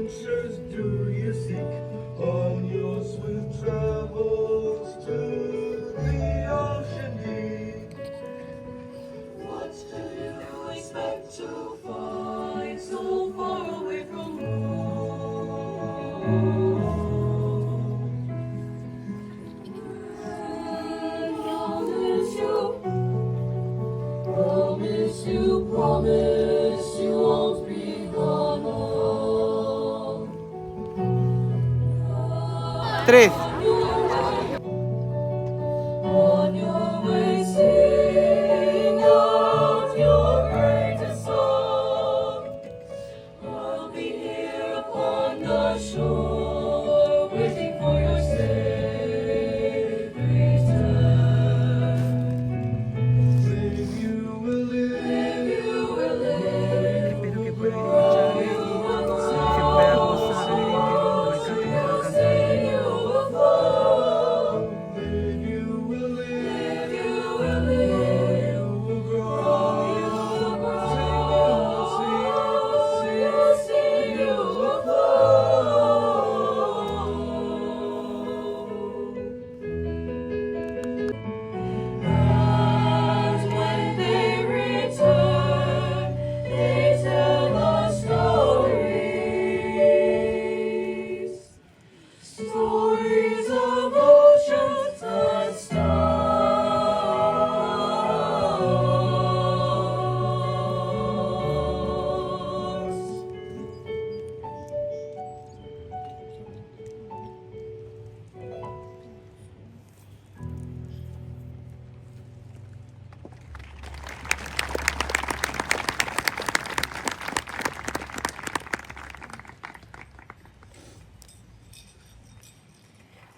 adventures do you seek on your swift travels to the ocean deep? What do you expect to find so far away from home? Promise you won't be gone long. 3. On your way, sing out your greatest song. I'll be here upon the shore, waiting for your safe return. Then you will live. Espero que puedan escuchar y se pueda gozar de este lindo canto. Then you will live, you will live, you will grow, you will grow, sing, you will flow. And when they return, they tell us stories of oceans and stars.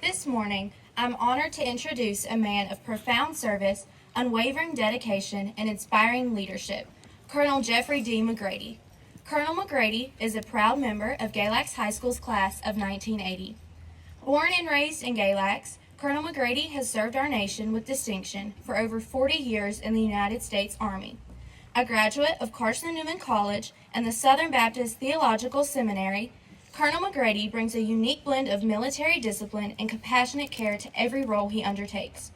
This morning, I'm honored to introduce a man of profound service, unwavering dedication, and inspiring leadership, Colonel Jeffrey D. McGrady. Colonel McGrady is a proud member of Galax High School's class of 1980. Born and raised in Galax, Colonel McGrady has served our nation with distinction for over 40 years in the United States Army. A graduate of Carson Newman College and the Southern Baptist Theological Seminary, Colonel McGrady brings a unique blend of military discipline and compassionate care to every role he undertakes.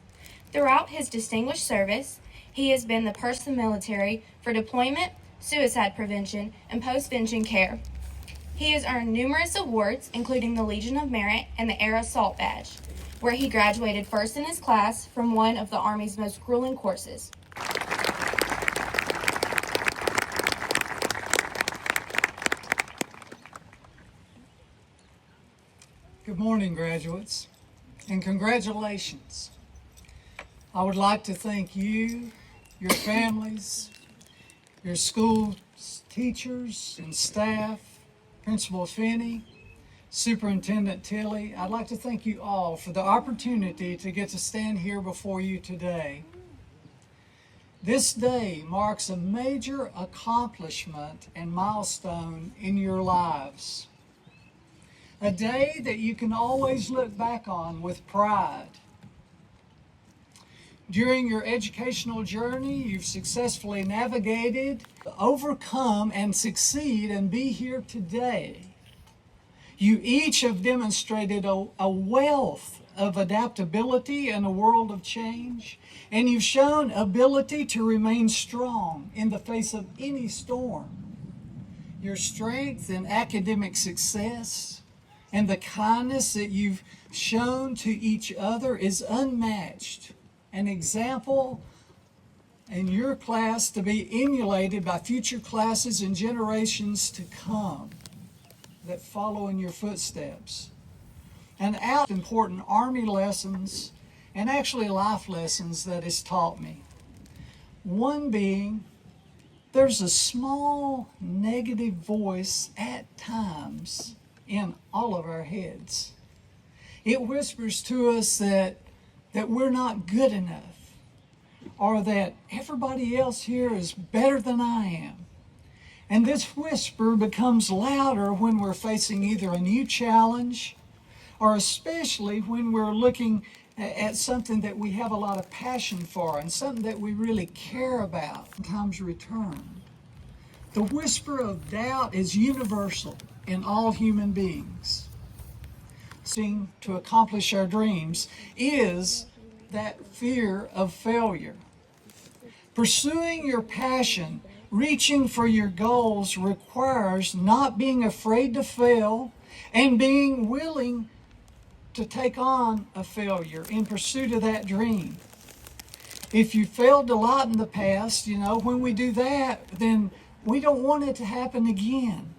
Throughout his distinguished service, he has been the person of the military for deployment, suicide prevention, and post-vention care. He has earned numerous awards, including the Legion of Merit and the Air Assault Badge, where he graduated first in his class from one of the Army's most grueling courses. Good morning, graduates, and congratulations. I would like to thank you, your families, your school teachers and staff, Principal Finney, Superintendent Tilley. I'd like to thank you all for the opportunity to get to stand here before you today. This day marks a major accomplishment and milestone in your lives. A day that you can always look back on with pride. During your educational journey, you've successfully navigated, overcome, and succeed and be here today. You each have demonstrated a wealth of adaptability in a world of change, and you've shown ability to remain strong in the face of any storm. Your strength and academic success and the kindness that you've shown to each other is unmatched. An example in your class to be emulated by future classes and generations to come that follow in your footsteps. And out important Army lessons and actually life lessons that it's taught me. One being, there's a small negative voice at times in all of our heads. It whispers to us that we're not good enough, or that everybody else here is better than I am. And this whisper becomes louder when we're facing either a new challenge, or especially when we're looking at something that we have a lot of passion for and something that we really care about. Sometimes return. The whisper of doubt is universal. in all human beings to accomplish our dreams is that fear of failure. Pursuing your passion, reaching for your goals requires not being afraid to fail and being willing to take on a failure in pursuit of that dream. If you failed a lot in the past, when we do that, then we don't want it to happen again.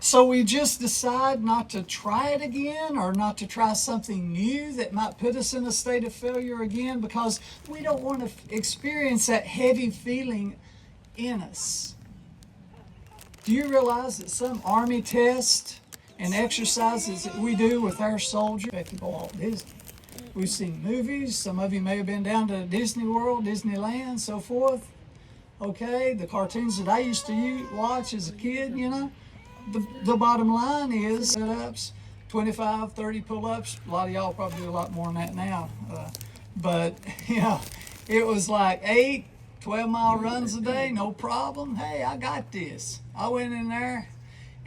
So we just decide not to try it again or not to try something new that might put us in a state of failure again because we don't want to experience that heavy feeling in us. Do you realize that some Army tests and exercises that we do with our soldiers affect Walt Disney? We've seen movies. Some of you may have been down to Disney World, Disneyland, so forth. Okay, the cartoons that I used to watch as a kid, The bottom line is sit-ups, 25, 30 pull-ups. A lot of y'all probably do a lot more than that now. But, it was like 8, 12-mile runs a day, no problem. Hey, I got this. I went in there,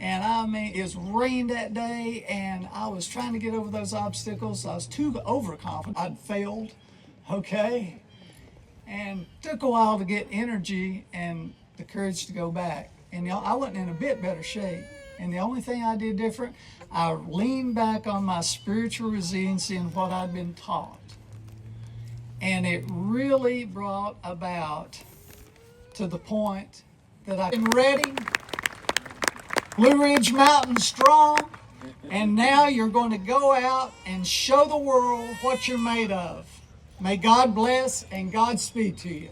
and it was rain that day, and I was trying to get over those obstacles. I was too overconfident. I'd failed, okay? And took a while to get energy and the courage to go back. And I wasn't in a bit better shape. And the only thing I did different, I leaned back on my spiritual resiliency and what I'd been taught. And it really brought about to the point that I've been ready, Blue Ridge Mountain strong, and now you're going to go out and show the world what you're made of. May God bless and Godspeed to you.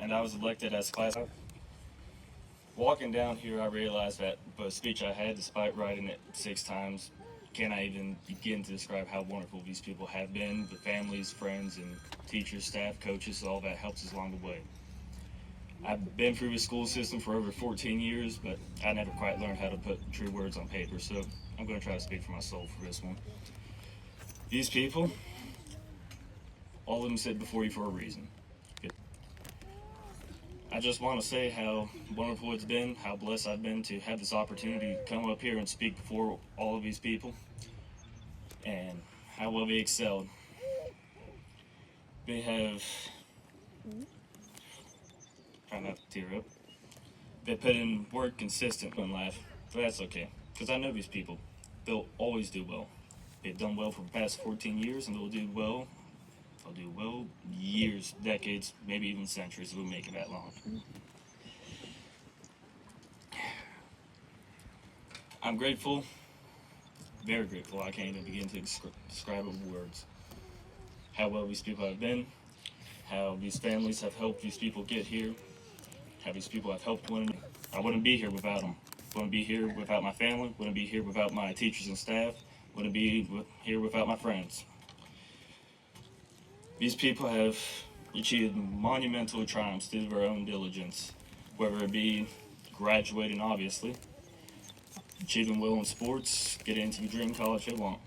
And I was elected as class. Walking down here, I realized that the speech I had, despite writing it 6 times, cannot even begin to describe how wonderful these people have been, the families, friends, and teachers, staff, coaches, all that helps us along the way. I've been through the school system for over 14 years, but I never quite learned how to put true words on paper, so I'm going to try to speak for my soul for this one. These people, all of them sit before you for a reason. I just want to say how wonderful it's been, how blessed I've been to have this opportunity to come up here and speak before all of these people, and how well they excelled. They have, try not to tear up, they put in work consistent and laugh, but that's okay, because I know these people. They'll always do well. They've done well for the past 14 years, and they'll do well years, decades, maybe even centuries if we make it that long. I'm grateful, very grateful. I can't even begin to describe it with words. How well these people have been, how these families have helped these people get here, how these people have helped one another. I wouldn't be here without them. Wouldn't be here without my family. Wouldn't be here without my teachers and staff. Wouldn't be here without my friends. These people have achieved monumental triumphs through their own diligence, whether it be graduating, obviously, achieving well in sports, getting into the dream college they want.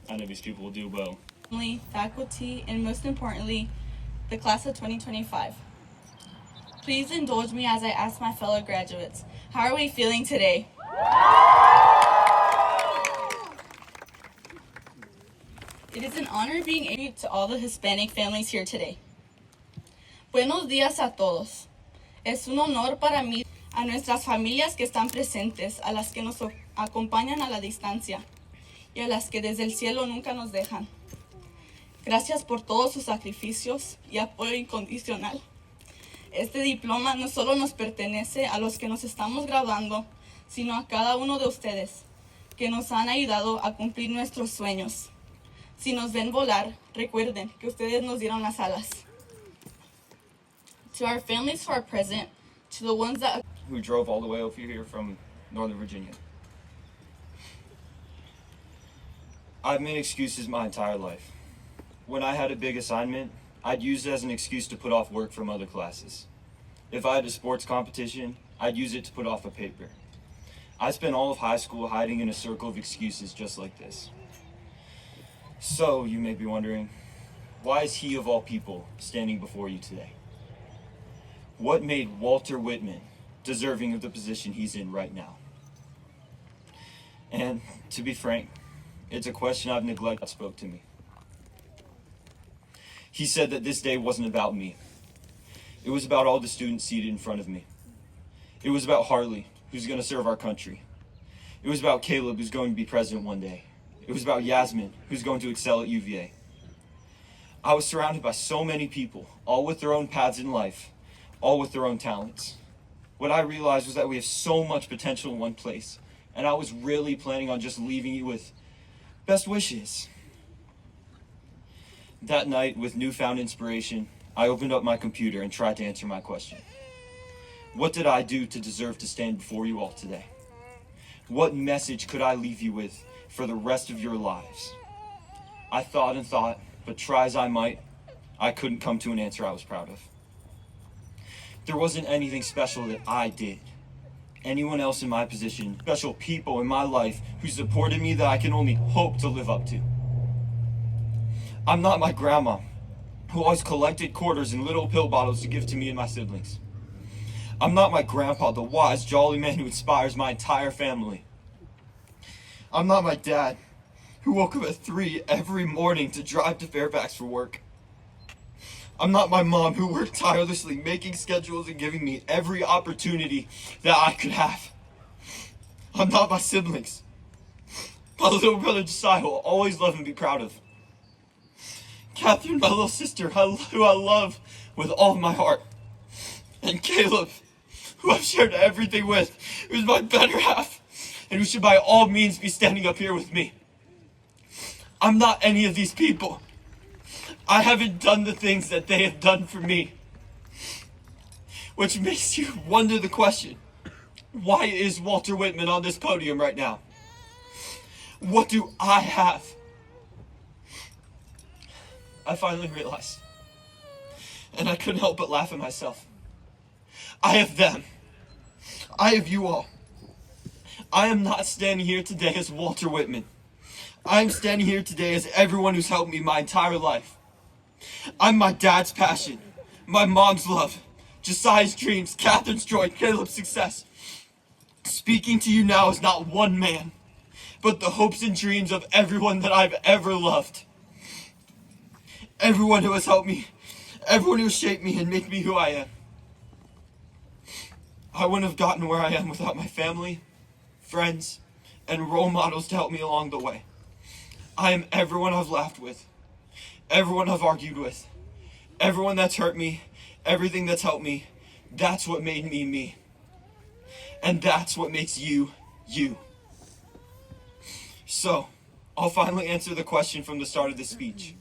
I know these people will do well. Faculty, and most importantly, the class of 2025. Please indulge me as I ask my fellow graduates, how are we feeling today? It is an honor being able to all the Hispanic families here today. Buenos días a todos. Es un honor para mí, a nuestras familias que están presentes, a las que nos acompañan a la distancia y a las que desde el cielo nunca nos dejan. Gracias por todos sus sacrificios y apoyo incondicional. Este diploma no solo nos pertenece a los que nos estamos graduando, sino a cada uno de ustedes que nos han ayudado a cumplir nuestros sueños. Si nos ven volar, recuerden que ustedes nos dieron las alas. To our families who are present, to the ones that who drove all the way over here from Northern Virginia. I've made excuses my entire life. When I had a big assignment, I'd use it as an excuse to put off work from other classes. If I had a sports competition, I'd use it to put off a paper. I spent all of high school hiding in a circle of excuses just like this. So, you may be wondering, why is he of all people standing before you today? What made Walter Whitman deserving of the position he's in right now? And to be frank, it's a question I've neglected. Spoke to me. He said that this day wasn't about me. It was about all the students seated in front of me. It was about Harley, who's going to serve our country. It was about Caleb, who's going to be president one day. It was about Yasmin, who's going to excel at UVA. I was surrounded by so many people, all with their own paths in life, all with their own talents. What I realized was that we have so much potential in one place, and I was really planning on just leaving you with best wishes. That night, with newfound inspiration, I opened up my computer and tried to answer my question. What did I do to deserve to stand before you all today? What message could I leave you with for the rest of your lives? I thought and thought, but try as I might, I couldn't come to an answer I was proud of. There wasn't anything special that I did. Anyone else in my position, special people in my life who supported me that I can only hope to live up to. I'm not my grandma, who always collected quarters in little pill bottles to give to me and my siblings. I'm not my grandpa, the wise, jolly man who inspires my entire family. I'm not my dad, who woke up at 3 every morning to drive to Fairfax for work. I'm not my mom, who worked tirelessly making schedules and giving me every opportunity that I could have. I'm not my siblings. My little brother Josiah will always love and be proud of. Catherine, my little sister, who I love with all of my heart. And Caleb, who I've shared everything with, who's my better half, and who should by all means be standing up here with me. I'm not any of these people. I haven't done the things that they have done for me. Which makes you wonder the question, why is Walter Whitman on this podium right now? What do I have? I finally realized, and I couldn't help but laugh at myself. I have them. I have you all. I am not standing here today as Walter Whitman. I am standing here today as everyone who's helped me my entire life. I'm my dad's passion, my mom's love, Josiah's dreams, Catherine's joy, Caleb's success. Speaking to you now is not one man, but the hopes and dreams of everyone that I've ever loved. Everyone who has helped me, everyone who has shaped me and made me who I am. I wouldn't have gotten where I am without my family, friends, and role models to help me along the way. I am everyone I've laughed with, everyone I've argued with, everyone that's hurt me, everything that's helped me. That's what made me me. And that's what makes you, you. So, I'll finally answer the question from the start of this speech.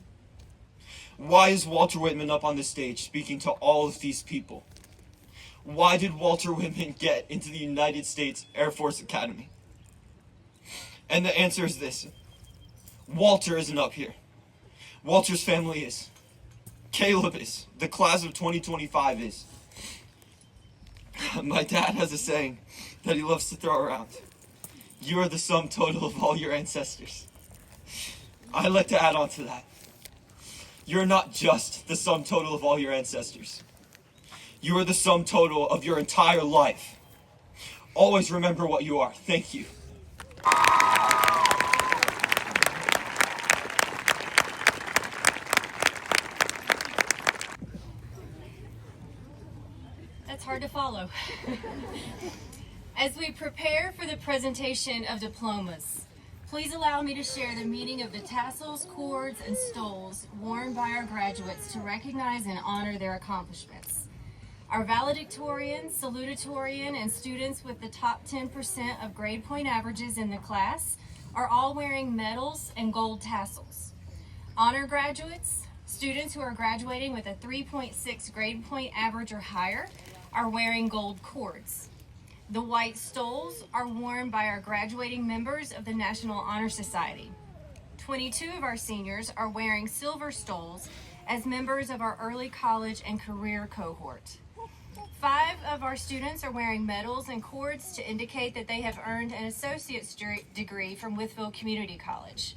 Why is Walter Whitman up on the stage speaking to all of these people? Why did Walter Whitman get into the United States Air Force Academy? And the answer is this. Walter isn't up here. Walter's family is. Caleb is. The class of 2025 is. My dad has a saying that he loves to throw around. You are the sum total of all your ancestors. I like to add on to that. You're not just the sum total of all your ancestors. You are the sum total of your entire life. Always remember what you are. Thank you. That's hard to follow. As we prepare for the presentation of diplomas, please allow me to share the meaning of the tassels, cords, and stoles worn by our graduates to recognize and honor their accomplishments. Our valedictorian, salutatorian, and students with the top 10% of grade point averages in the class are all wearing medals and gold tassels. Honor graduates, students who are graduating with a 3.6 grade point average or higher, are wearing gold cords. The white stoles are worn by our graduating members of the National Honor Society. 22 of our seniors are wearing silver stoles as members of our early college and career cohort. 5 of our students are wearing medals and cords to indicate that they have earned an associate's degree from Wytheville Community College.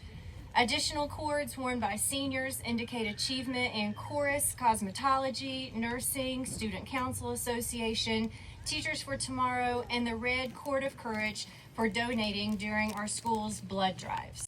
Additional cords worn by seniors indicate achievement in chorus, cosmetology, nursing, Student Council Association, Teachers for Tomorrow, and the red Cord of Courage for donating during our school's blood drives.